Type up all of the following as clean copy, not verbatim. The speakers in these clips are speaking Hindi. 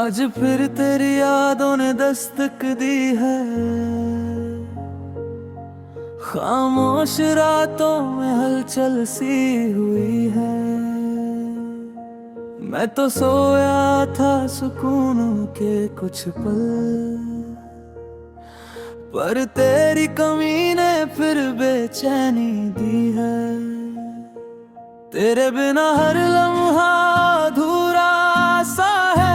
आज फिर तेरी यादों ने दस्तक दी है। खामोश रातों में हलचल सी हुई है। मैं तो सोया था सुकून के कुछ पल, पर तेरी कमी ने फिर बेचैनी दी है। तेरे बिना हर लम्हा अधूरा सा है।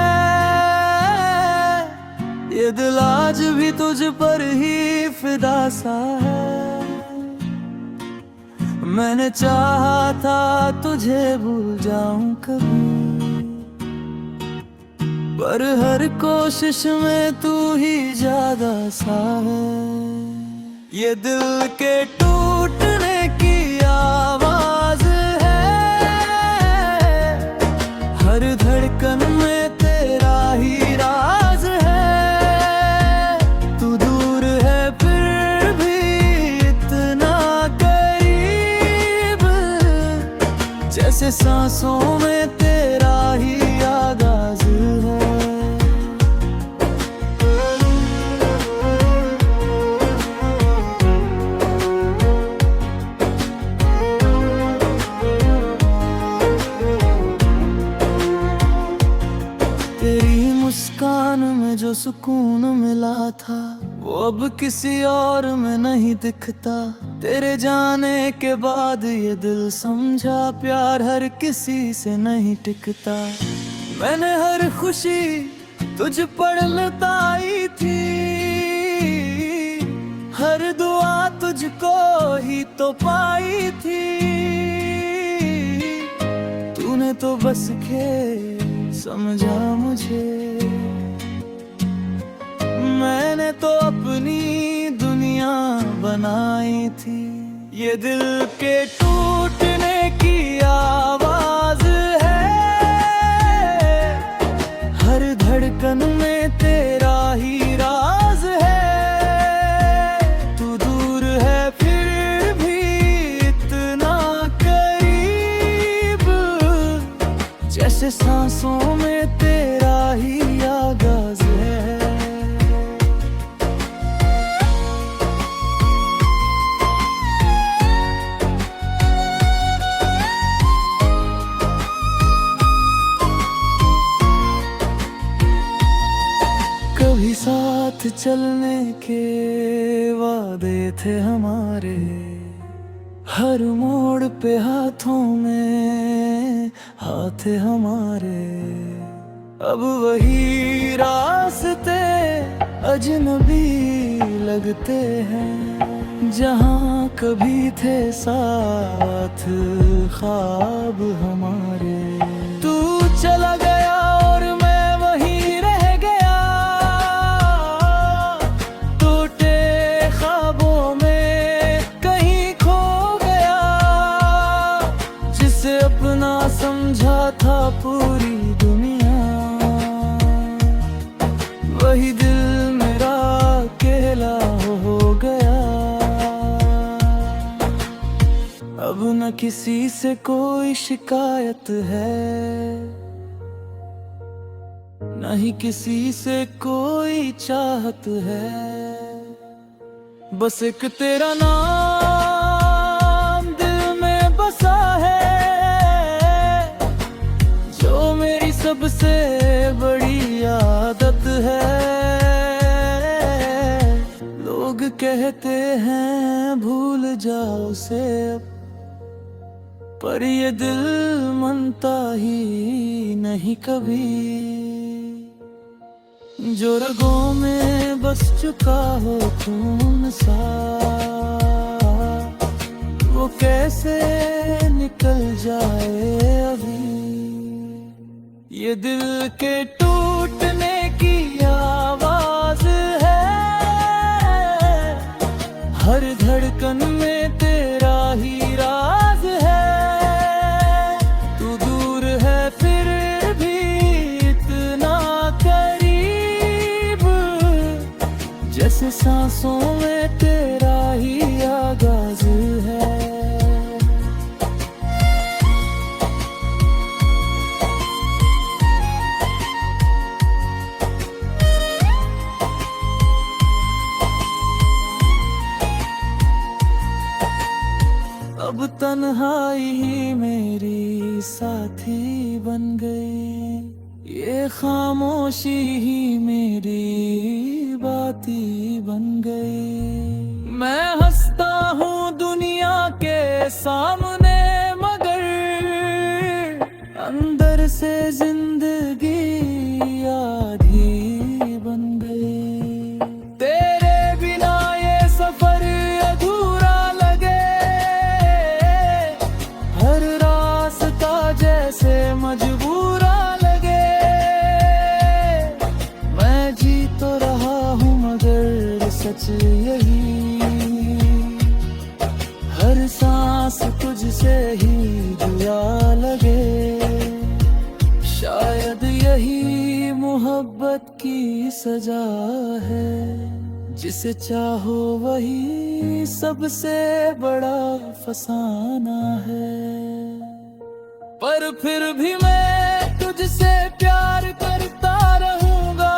ये दिल आज भी तुझ पर ही फिदा सा है। मैंने चाहा था तुझे भूल जाऊं कभी, पर हर कोशिश में तू ही ज्यादा सा है। ये दिल के टूटने की आवाज है। हर धड़कन में तेरा ही राज है। तू दूर है फिर भी इतना करीब, जैसे सांसों में तेरा ही आगाज है। तेरी मुस्कान में जो सुकून मिला था, वो अब किसी और में नहीं दिखता। तेरे जाने के बाद ये दिल समझा, प्यार हर किसी से नहीं टिकता। मैंने हर खुशी तुझ पर लुटाई थी, हर दुआ तुझको ही तो पाई थी। तूने तो बस खेल समझा मुझे, मैंने तो अपनी दुनिया बनाई थी। ये दिल के टूटने की आवाज है। हर धड़कन में तेरा ही राज है। तू दूर है फिर भी इतना करीब, जैसे सांसों में तेरा ही आगाज है। कभी साथ चलने के वादे थे हमारे, हर मोड़ पे हाथों में हाथ हमारे। अब वही रास्ते अजनबी लगते हैं, जहाँ कभी थे साथ ख्वाब हमारे। तू चला गया और मैं वहीं रह गया, टूटे ख्वाबों में कहीं खो गया। जिसे अपना समझा था पूरी दुनिया, वही दिल मेरा अकेला हो गया। अब न किसी से कोई शिकायत है, न ही किसी से कोई चाहत है। बस एक तेरा नाम दिल में बसा है, जो मेरी सबसे बड़ी आदत है। लोग कहते हैं भूल जाओ उसे अब, पर ये दिल मानता ही नहीं कभी। जो रगों में बस चुका हो खून सा, वो कैसे निकल जाए अभी। ये दिल के टूटने की आवाज है। हर धड़कन में तेरा ही राज है। तू दूर है फिर भी इतना करीब, जैसे सांसों में तेरा ही आगाज है। तन्हाई ही मेरी साथी बन गई, ये खामोशी ही मेरी बाती बन गई। मैं हंसता हूँ दुनिया के सामने, मगर अंदर से जिंदगी आधी बन गई। तेरे बिना ये सफर अधूरा लगे, हर रास्ता जैसे मजबूरा लगे। मैं जी तो रहा हूँ मगर सच यही, हर सांस तुझसे ही जुड़ा लगे। शायद यही मोहब्बत की सजा है, जिसे चाहो वही सबसे बड़ा फसाना है। पर फिर भी मैं तुझसे प्यार करता रहूंगा,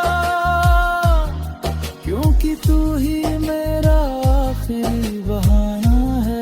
क्योंकि तू ही मेरा आखिरी बहाना है।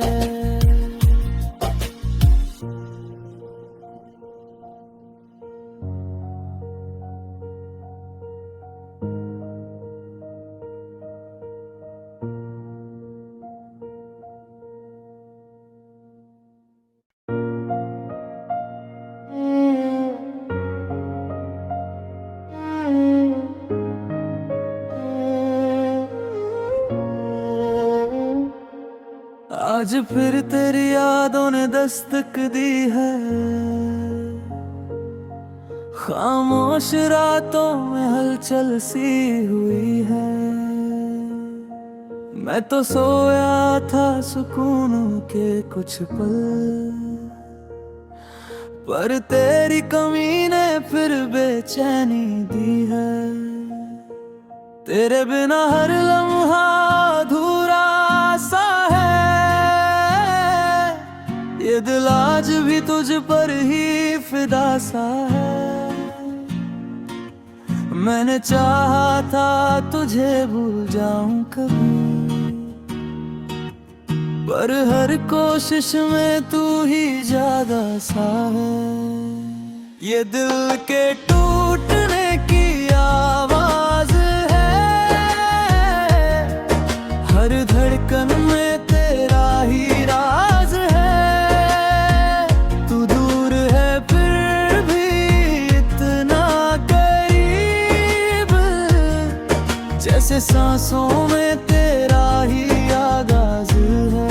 आज फिर तेरी यादों ने दस्तक दी है, खामोश रातों में हलचल सी हुई है। मैं तो सोया था सुकून के कुछ पल, पर तेरी कमी ने फिर बेचैनी दी है। तेरे बिना हर लम्हा अधूरा सा है, ये दिल आज भी तुझ पर ही फिदा सा है। मैंने चाहा था तुझे भूल जाऊं कभी, पर हर कोशिश में तू ही ज्यादा सा है। ये दिल के टूटने की आवाज है, हर धड़कन में तेरा ही राज है। तू दूर है फिर भी इतना करीब, जैसे सांसों में तेरा ही आगाज है।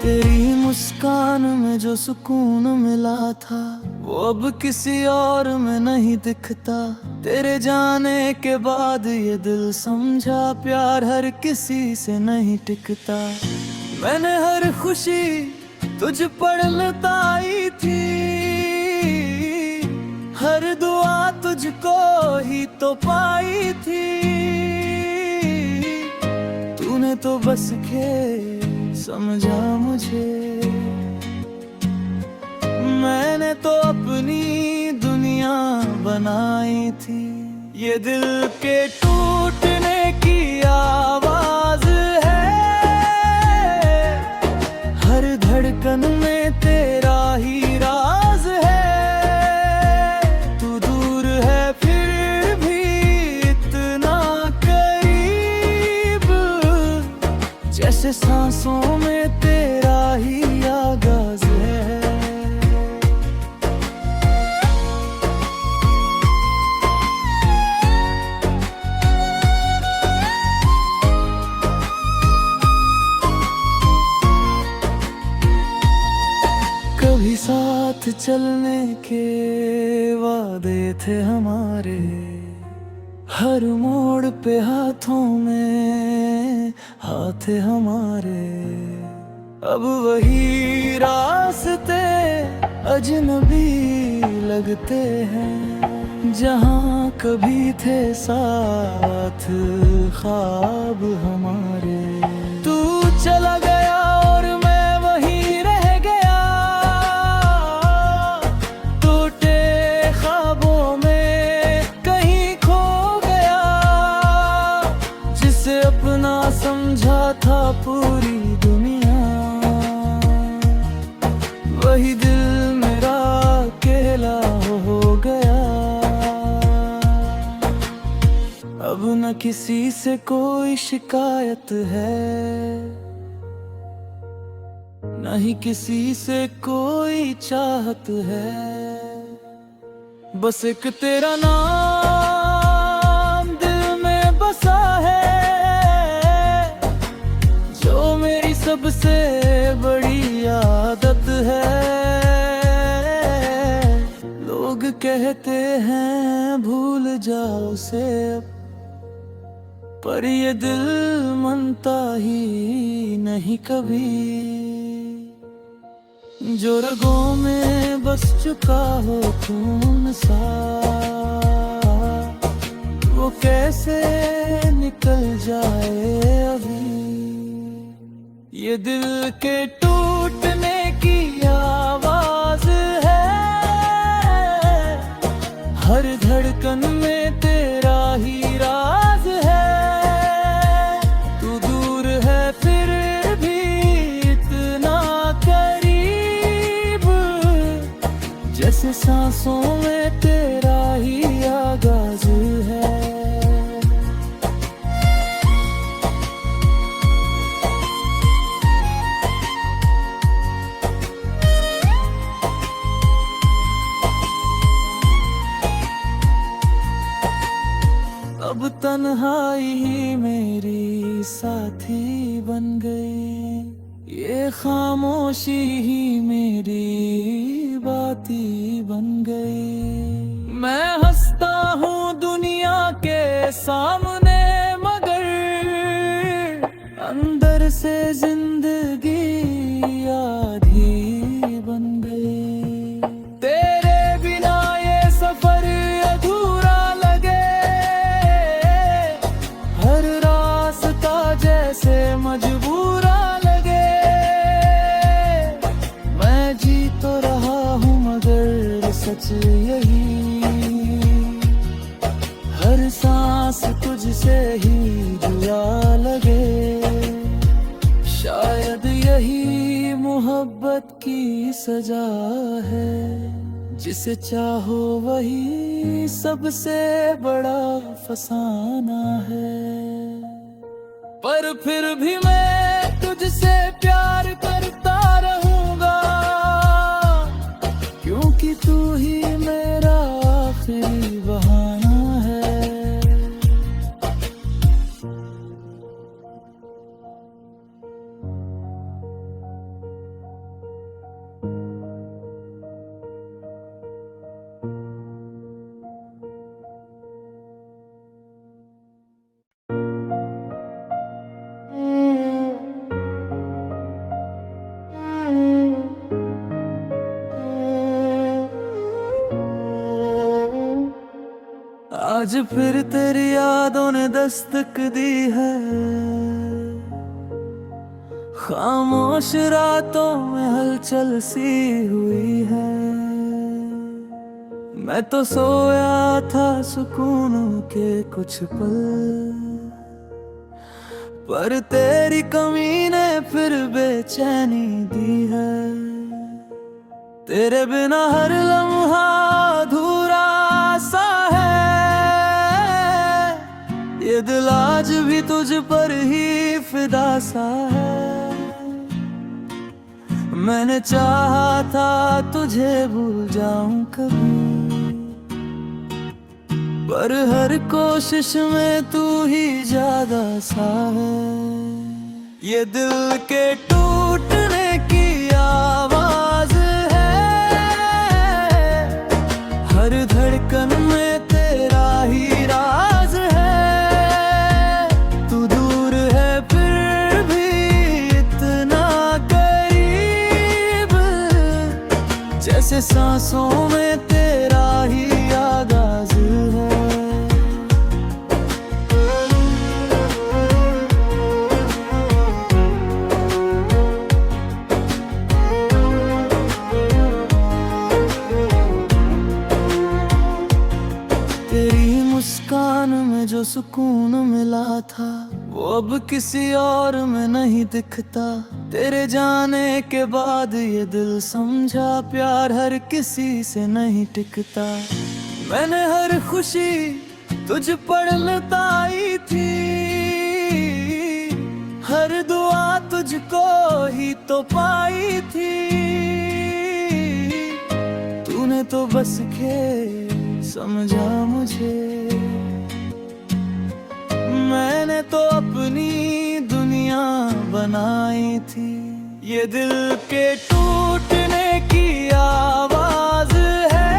तेरी मुस्कान में जो सुकून मिला था, वो अब किसी और में नहीं दिखता। तेरे जाने के बाद ये दिल समझा, प्यार हर किसी से नहीं टिकता। मैंने हर खुशी तुझ पर लुटाई थी, हर दुआ तुझको ही तो पाई थी। तूने तो बस के समझा मुझे, मैंने तो अपनी दुनिया बनाई थी। ये दिल के टूटने की आवाज है, हर धड़कन में तेरा ही राज है। तू दूर है फिर भी इतना करीब, जैसे सांसों में तेरा ही आगाज है। कभी साथ चलने के वादे थे हमारे, हर मोड़ पे हाथों में हाथ हमारे। अब वही रास्ते अजनबी लगते हैं, जहाँ कभी थे साथ ख्वाब हमारे। तू चला गया और मैं वहीं रह गया, अपना समझा था पूरी दुनिया, वही दिल मेरा अकेला हो गया। अब न किसी से कोई शिकायत है, न ही किसी से कोई चाहत है। बस एक तेरा नाम दिल में बसा है, जो मेरी सबसे बड़ी आदत है। लोग कहते हैं भूल जाओ उसे अब, पर ये दिल मानता ही नहीं कभी। जो रगों में बस चुका हो खून सा, वो कैसे निकल जाए अभी। ये दिल के टूटने की आवाज है, हर धड़कन में तेरा ही राज है। तू दूर है फिर भी इतना करीब, जैसे सांसों में तेरा ही आगाज है। अब तन्हाई ही मेरी साथी बन गई, ये खामोशी ही मेरी बाती बन गई। मैं हंसता हूँ दुनिया के सामने, मगर अंदर से जिंदगी आधी बन गई। तेरे बिना ये सफर अधूरा लगे, हर रास्ता जैसे मजबूरा लगे। मैं जी तो रहा हूँ मगर सच यही, हर सांस तुझसे ही जुड़ा लगे। शायद यही मोहब्बत की सजा है, जिसे चाहो वही सबसे बड़ा फसाना है। पर फिर भी मैं तुझसे प्यार करता रहूंगा, क्योंकि तू ही मेरा आखिरी बहाना है। आज फिर तेरी यादों ने दस्तक दी है, खामोश रातों में हलचल सी हुई है। मैं तो सोया था सुकूनों के कुछ पल, पर तेरी कमी ने फिर बेचैनी दी है। तेरे बिना हर लम्हा अधूरा सा है, ये दिल आज भी तुझ पर ही फिदा सा है। मैंने चाहा था तुझे भूल जाऊं कभी, पर हर कोशिश में तू ही ज्यादा सा है। ये दिल के टूटने की आवाज है, हर धड़कन में तेरा ही राज है। तू दूर है फिर भी इतना करीब, जैसे सांसों में तेरा ही आगाज है। तेरी मुस्कान में जो सुकून मिला था, वो अब किसी और में नहीं दिखता। तेरे जाने के बाद ये दिल समझा, प्यार हर किसी से नहीं टिकता। मैंने हर खुशी तुझ पर लुटाई थी, हर दुआ तुझको ही तो पाई थी। तूने तो बस के समझा मुझे, मैंने तो अपनी दुनिया बनाई थी। ये दिल के टूटने की आवाज है,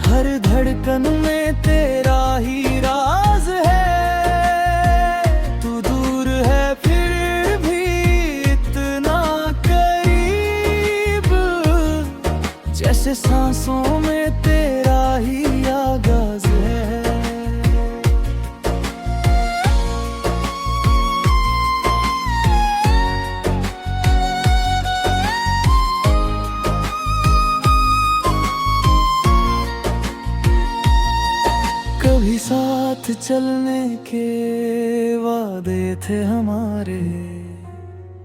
हर धड़कन में तेरा ही राज है। तू दूर है फिर भी इतना करीब, जैसे सांसों में तेरा ही आगाज है। कभी साथ चलने के वादे थे हमारे,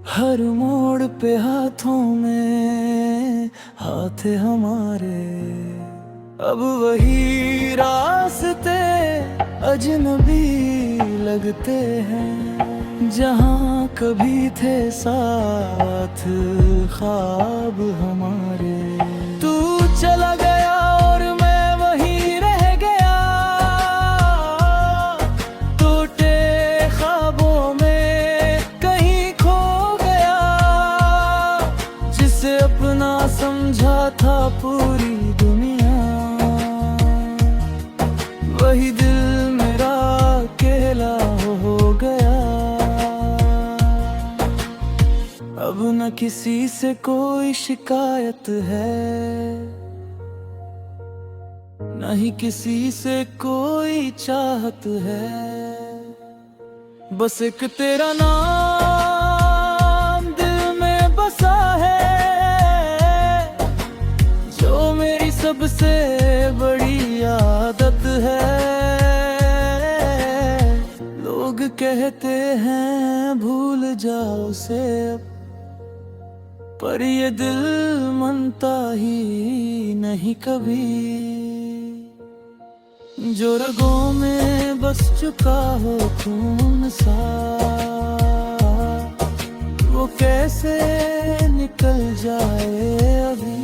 हर मोड़ पे हाथों में हाथ हमारे। अब वही रास्ते अजनबी लगते हैं, जहाँ कभी थे साथ ख्वाब हमारे। तू चला गया और मैं वहीं रह गया, टूटे ख्वाबों में कहीं खो गया। जिसे अपना समझा था पूरी दुनिया, वही दिल मेरा अकेला हो गया। अब न किसी से कोई शिकायत है, न ही किसी से कोई चाहत है। बस एक तेरा नाम दिल में बसा है, जो मेरी सबसे बड़ी आदत है। लोग कहते हैं भूल जाओ उसे अब, पर ये दिल मानता ही नहीं कभी। जो रगों में बस चुका हो खून सा, वो कैसे निकल जाए अभी।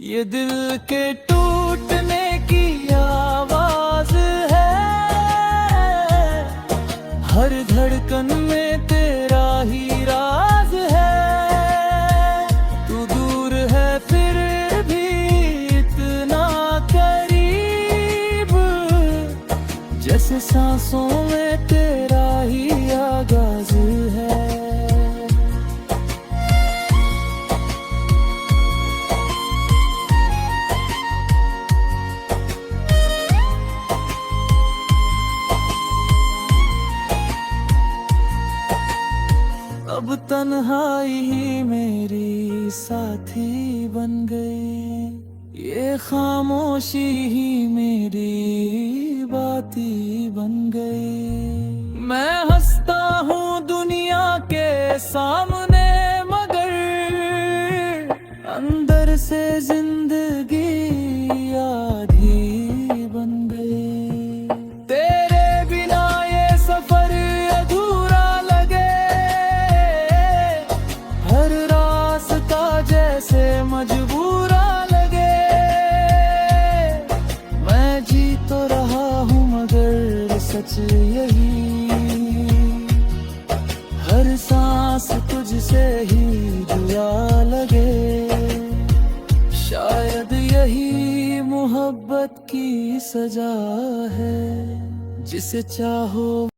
ये दिल के टूटने की आवाज है, हर धड़कन में तेरा ही राज है। तू दूर है फिर भी इतना करीब, जैसे सांसों में तेरा ही आगाज है। अब तन्हाई ही मेरी साथी बन गई, ये खामोशी ही मेरी बाती बन गई। मैं हंसता हूँ दुनिया के सामने, मगर अंदर से जिंदगी आधी बन गई। तेरे बिना ये सफर अधूरा लगे, हर रास्ता जैसे मजबूरा लगे। मैं जी तो रहा हूँ मगर सच यही, हर सांस तुझसे ही जुड़ा लगे। शायद यही मोहब्बत की सजा है, जिसे चाहो